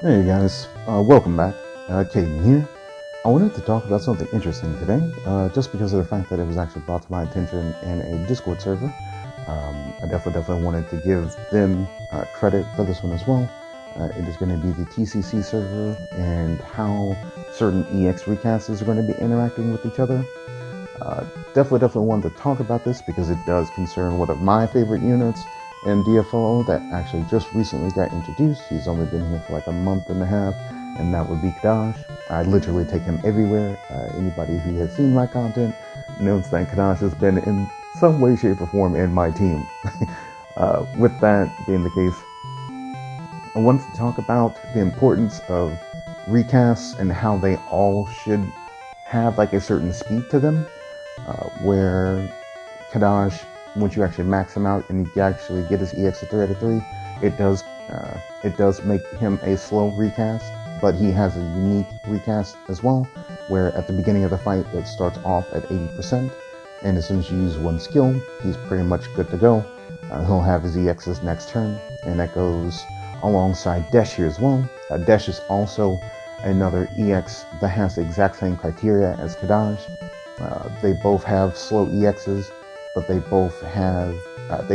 Hey guys, welcome back. Caden here. I wanted to talk about something interesting today, just because of the fact that it was actually brought to my attention in a Discord server. I definitely wanted to give them credit for this one as well. It is going to be the TCC server and how certain EX recasters are going to be interacting with each other. Definitely wanted to talk about this because it does concern one of my favorite units in DFO that actually just recently got introduced. He's only been here for like a month and a half, and that would be Kadash. I literally take him everywhere. Anybody who has seen my content knows that Kadash has been in some way, shape, or form in my team. With that being the case, I wanted to talk about the importance of recasts and how they all should have like a certain speed to them, where Kadash, once you actually max him out and you actually get his EX to 3 out of 3, it does make him a slow recast, but he has a unique recast as well, where at the beginning of the fight it starts off at 80%, and as soon as you use one skill, he's pretty much good to go. He'll have his EXs next turn, and that goes alongside Desh here as well. Desh is also another EX that has the exact same criteria as Kadash. They both have slow EXs, but they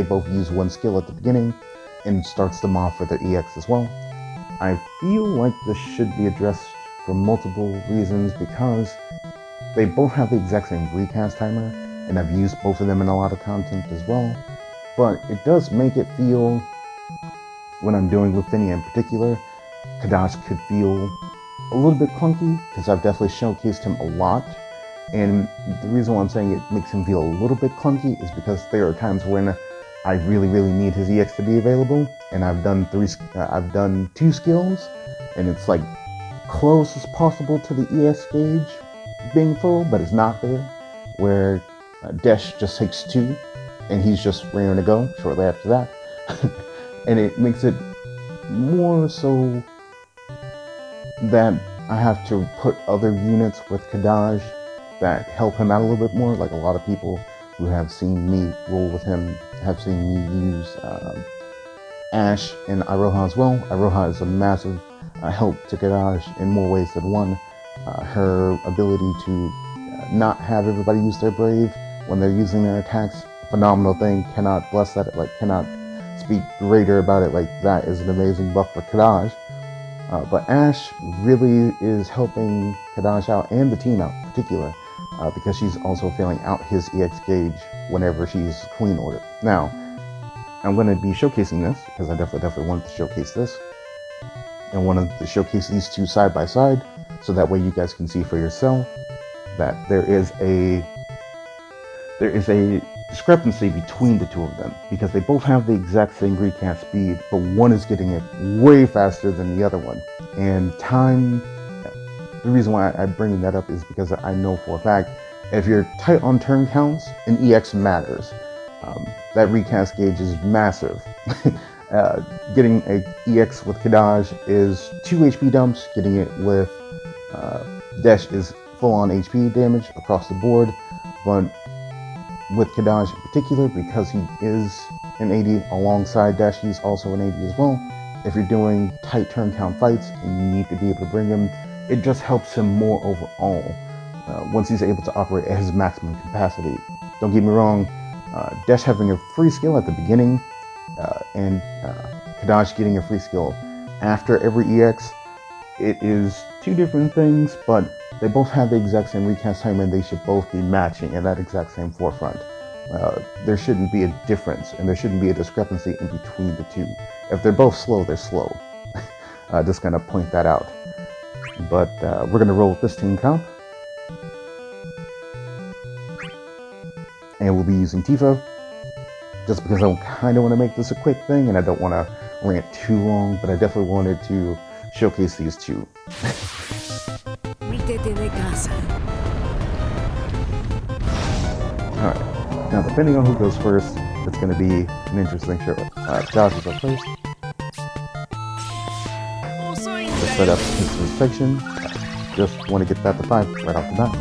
both use one skill at the beginning and starts them off with their EX as well. I feel like this should be addressed for multiple reasons because they both have the exact same recast timer, and I've used both of them in a lot of content as well. But it does make it feel, when I'm doing Lufinia in particular, Kadash could feel a little bit clunky because I've definitely showcased him a lot. And the reason why I'm saying it makes him feel a little bit clunky is because there are times when I really need his EX to be available, and I've done 2 skills, and it's like close as possible to the EX gauge being full, but it's not there. Where Desh just takes 2, and he's just raring to go shortly after that, and it makes it more so that I have to put other units with Kadash that help him out a little bit more. Like a lot of people who have seen me roll with him have seen me use Ashe and Iroha as well. Iroha is a massive help to Kadash in more ways than one. Her ability to not have everybody use their Brave when they're using their attacks, phenomenal thing. Cannot bless that, cannot speak greater about it. Like, that is an amazing buff for Kadash. But Ashe really is helping Kadash out and the team out in particular, because she's also filling out his EX gauge whenever she's clean ordered. Now, I'm going to be showcasing this because I definitely wanted to showcase this, and wanted to showcase these two side by side, so that way you guys can see for yourself that there is a discrepancy between the two of them, because they both have the exact same recast speed, but one is getting it way faster than the other one. And time, the reason why I'm bringing that up is because I know for a fact, if you're tight on turn counts, an EX matters. That recast gauge is massive. Getting a EX with Kadash is 2 HP dumps. Getting it with Desh is full on HP damage across the board. But with Kadash in particular, because he is an 80 alongside Desh, he's also an 80 as well. If you're doing tight turn count fights and you need to be able to bring him, it just helps him more overall once he's able to operate at his maximum capacity. Don't get me wrong, Desh having a free skill at the beginning and Kadash getting a free skill after every EX, it is 2 different things, but they both have the exact same recast time, and they should both be matching in that exact same forefront. There shouldn't be a difference, and there shouldn't be a discrepancy in between the two. If they're both slow, they're slow. Just gonna point that out. But we're gonna roll with this team comp, and we'll be using Tifa, just because I kind of want to make this a quick thing, and I don't want to rant too long, but I definitely wanted to showcase these two. Alright, now depending on who goes first, it's going to be an interesting show. Josh is up first. Let's set up his section. Just want to get that to 5 right off the bat.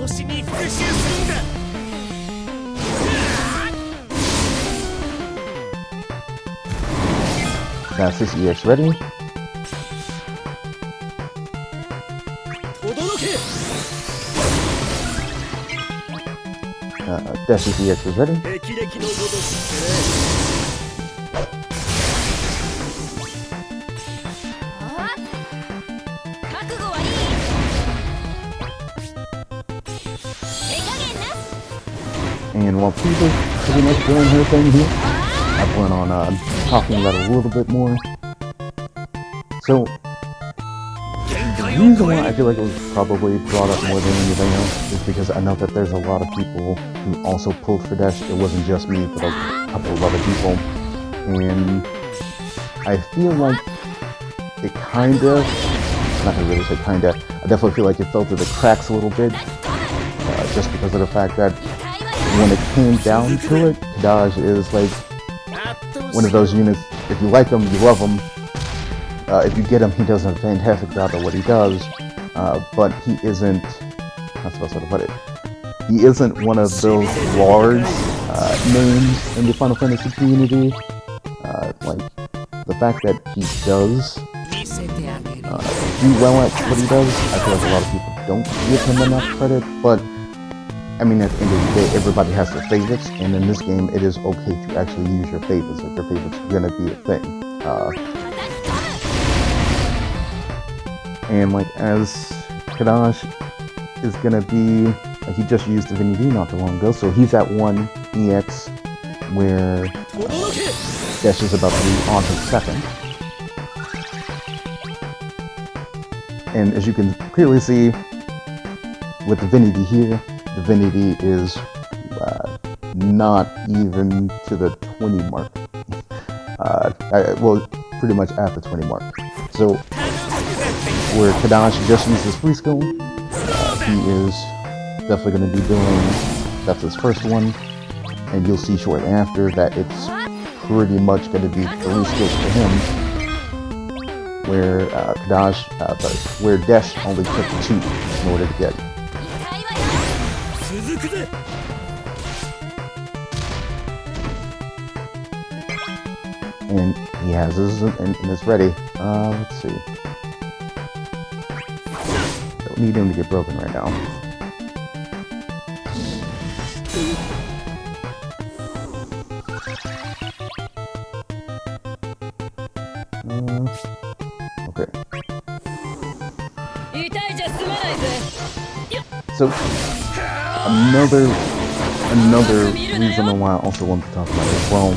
That's his EX ready. Dash's EX is ready. And while Peter's pretty much doing her thing here, I plan on talking about it a little bit more. So, the reason why I feel like it was probably brought up more than anything else is because I know that there's a lot of people who also pulled for Dash. It wasn't just me, but a couple of other people. And I feel like it kinda, not gonna really say kinda, I definitely feel like it fell through the cracks a little bit. Just because of the fact that when it came down to it, Kadash is like one of those units, if you like him, you love him. If you get him, he does a fantastic job at what he does, but he isn't, that's the best way to put it, he isn't one of those large names in the Final Fantasy community. Like, the fact that he does do well at what he does, I feel like a lot of people don't give him enough credit, but I mean, at the end of the day, everybody has their favorites, and in this game, it is okay to actually use your favorites if your favorites are gonna be a thing. And like, as Kadash is gonna be, he just used Divinity not too long ago, so he's at 1 EX, where Dash is about to be on his 2nd. And as you can clearly see, with Divinity here, Divinity is not even to the 20 mark. Well, pretty much at the 20 mark. So, where Kadash just used his free skill, he is definitely going to be doing, that's his first one, and you'll see shortly after that it's pretty much going to be 3 skills for him, where where Dash only took 2 in order to get. And he has his, and it's ready. Let's see. Don't need him to get broken right now. Okay. So, another reason why I also want to talk about it as well,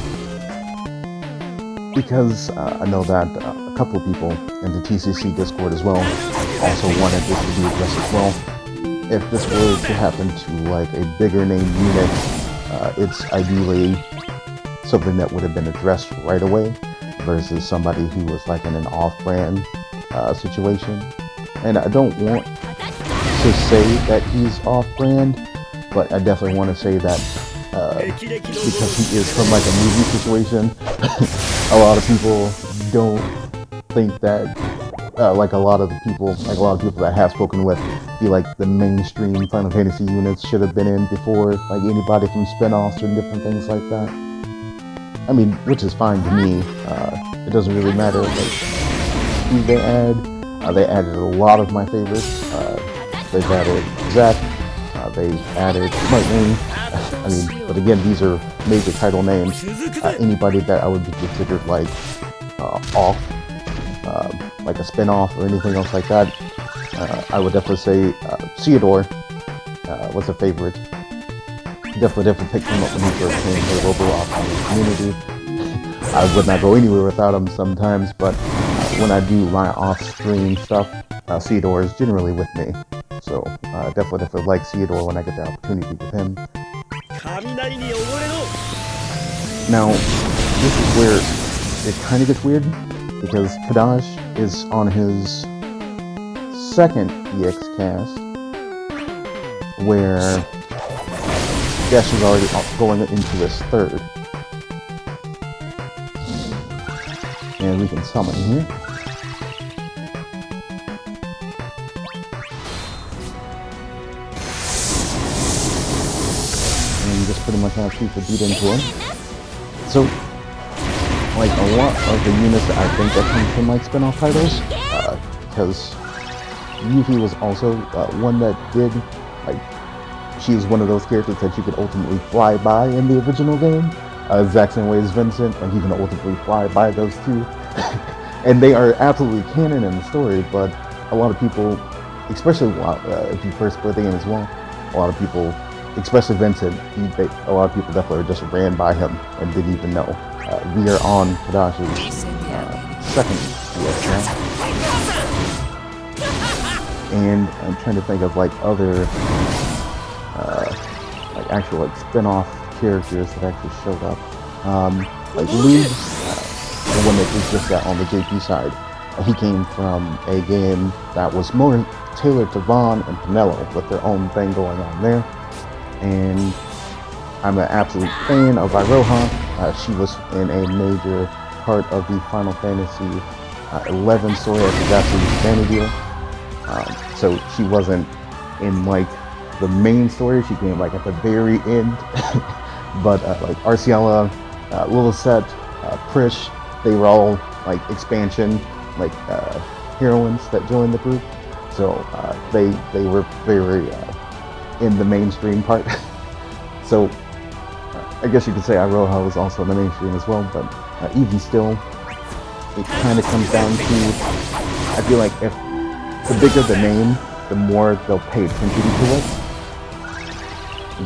because I know that a couple of people in the TCC Discord as well also wanted this to be addressed as well. If this were to happen to like a bigger name unit, it's ideally something that would have been addressed right away versus somebody who was like in an off-brand situation. And I don't want to say that he's off-brand, but I definitely want to say that because he is from like a movie situation, a lot of people don't think that, like a lot of people that I have spoken with feel like the mainstream Final Fantasy units should have been in before, like anybody from spin-offs or different things like that. I mean, which is fine to me. It doesn't really matter like who they add. They added a lot of my favorites. They've added Zack. They added Lightning. I mean, but again, these are major title names. Anybody that I would be considered like off, like a spin-off or anything else like that, I would definitely say Theodore was a favorite. Definitely picked him up when he first came to Roborock in the community. I would not go anywhere without him sometimes, but when I do my off-screen stuff, Theodore is generally with me. So definitely like Theodore when I get the opportunity with him. Now, this is where it kind of gets weird, because Kadash is on his 2nd EX cast, where Dash is already going into his 3rd. And we can summon here. And just pretty much have people beat into him. So, like a lot of the units that I think that come from like spin-off titles, because Yuffie was also one that did like she is one of those characters that you could ultimately fly by in the original game. Exact same way as Vincent, like you can ultimately fly by those two. And they are absolutely canon in the story, but a lot of people, especially if you first play the game as well, a lot of people, especially Vincent, a lot of people definitely just ran by him and didn't even know. We are on Kadash's second EX now. And I'm trying to think of like other like actual like spin-off characters that actually showed up. Like Lube, the one that was just on the JP side, he came from a game that was more tailored to Vaughn and Pinello with their own thing going on there. And I'm an absolute fan of Iroha. She was in a major part of the Final Fantasy 11 story as a Japanese vanity. So she wasn't in like the main story, she came like at the very end. But like Arciela, Lillicet, Prish, they were all like expansion like heroines that joined the group. So they were very in the mainstream part. So I guess you could say Iroha was also in the mainstream as well, but even still, it kind of comes down to, I feel like if the bigger the name, the more they'll pay attention to it,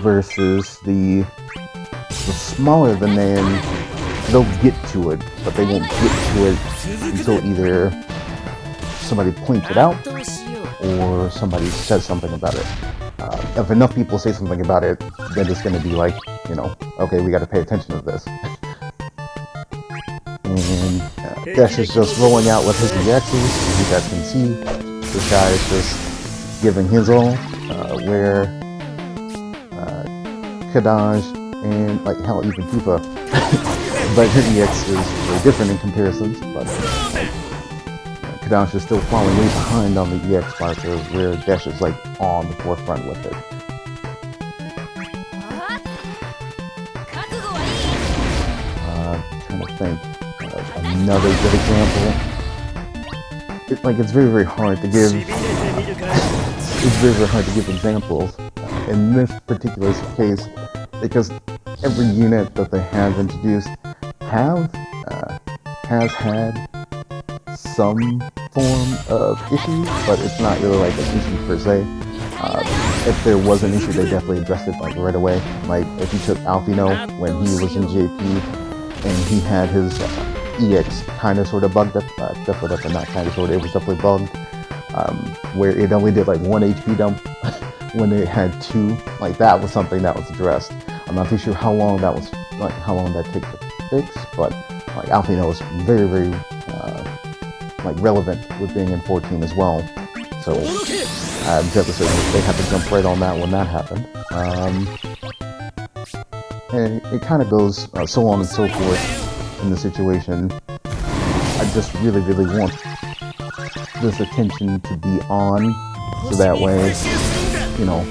versus the smaller the name, they'll get to it, but they won't get to it until either somebody points it out or somebody says something about it. If enough people say something about it, then it's going to be like, you know, okay, we got to pay attention to this. And Dash is just rolling out with his reactions. As you guys can see, this guy is just giving his all, where Kadaj and, like, hell, even Tifa, but her EX is very different in comparisons, but like, Kadaj is still falling way behind on the EX marker, where Dash is like on the forefront with it. Trying to think of another good example. It's very, very hard to give. It's very, very hard to give examples in this particular case, because every unit that they have introduced has had some form of issue, but it's not really like an issue per se. If there was an issue, they definitely addressed it like right away. Like if you took Alfino when he was in JP and he had his EX kind of sort of bugged up, definitely not kind of sort of, it was definitely bugged, where it only did like 1 HP dump when it had 2. Like that was something that was addressed. I'm not too sure how long that was, like how long that took to fix, but like Alfino is very, very like relevant with being in 14 as well. So I'm definitely certain they had to jump right on that when that happened. And it kind of goes so on and so forth in the situation. I just really, really want this attention to be on, so that way, you know,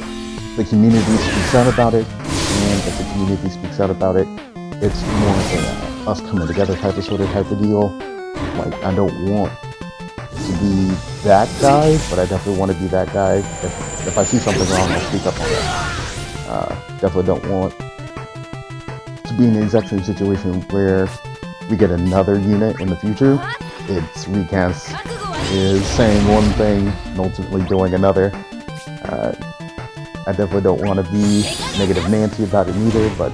the community speaks out about it, and if the community speaks out about it, it's more of a us coming together type of deal. Like, I don't want to be that guy, but I definitely want to be that guy. If I see something wrong, I'll speak up on it. Definitely don't want to be in the exact same situation where we get another unit in the future. It's Recast is saying one thing and ultimately doing another. I definitely don't want to be negative Nancy about it either, but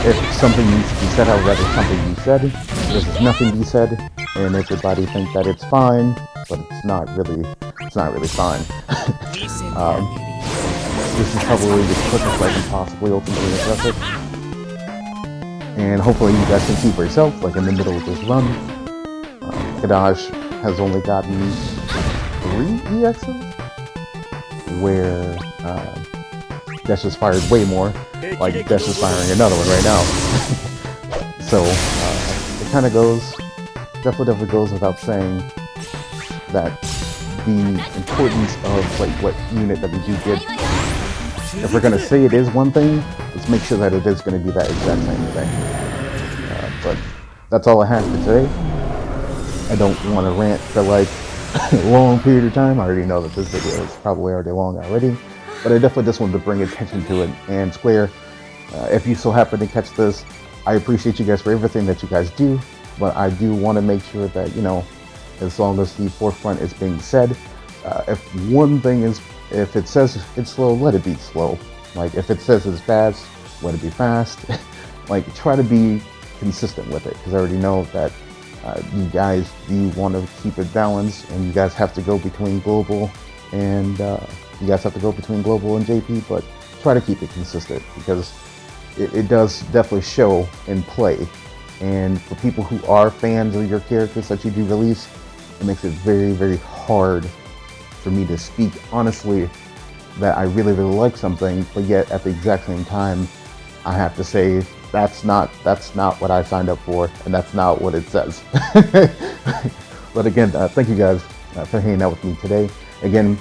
if something needs to be said, I'd rather something be said versus nothing be said, and everybody think that it's fine, but it's not really fine. This is probably the quickest I can possibly ultimately address it. And hopefully you guys can see for yourself, like in the middle of this run, Kadaj has only gotten 3 EXs, where Dash is fired way more. Like Dash is firing another one right now. So it kind of goes, definitely goes without saying that the importance of like what unit that we do get. If we're gonna say it is one thing, let's make sure that it is gonna be that exact same thing. But that's all I have for today. I don't want to rant for like a long period of time. I already know that this video is probably already long already. but I definitely just wanted to bring attention to it. And Square, if you so happen to catch this, I appreciate you guys for everything that you guys do, but I do want to make sure that, as long as the forefront is being said, if one thing is, if it says it's slow, let it be slow. Like, if it says it's fast, let it be fast. Like, try to be consistent with it, because I already know that you guys do want to keep it balanced, and you guys have to go between global and JP, but try to keep it consistent, because it does definitely show in play. And for people who are fans of your characters that you do release, it makes it very, very hard for me to speak honestly that I really, really like something, but yet at the exact same time, I have to say that's not what I signed up for, and that's not what it says. But again, thank you guys for hanging out with me today. Again,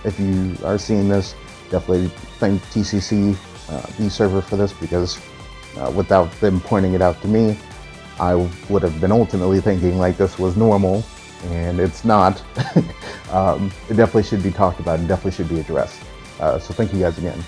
if you are seeing this, definitely thank TCC, the server, for this, because without them pointing it out to me, I would have been ultimately thinking like this was normal, and it's not. It definitely should be talked about and definitely should be addressed. So thank you guys again.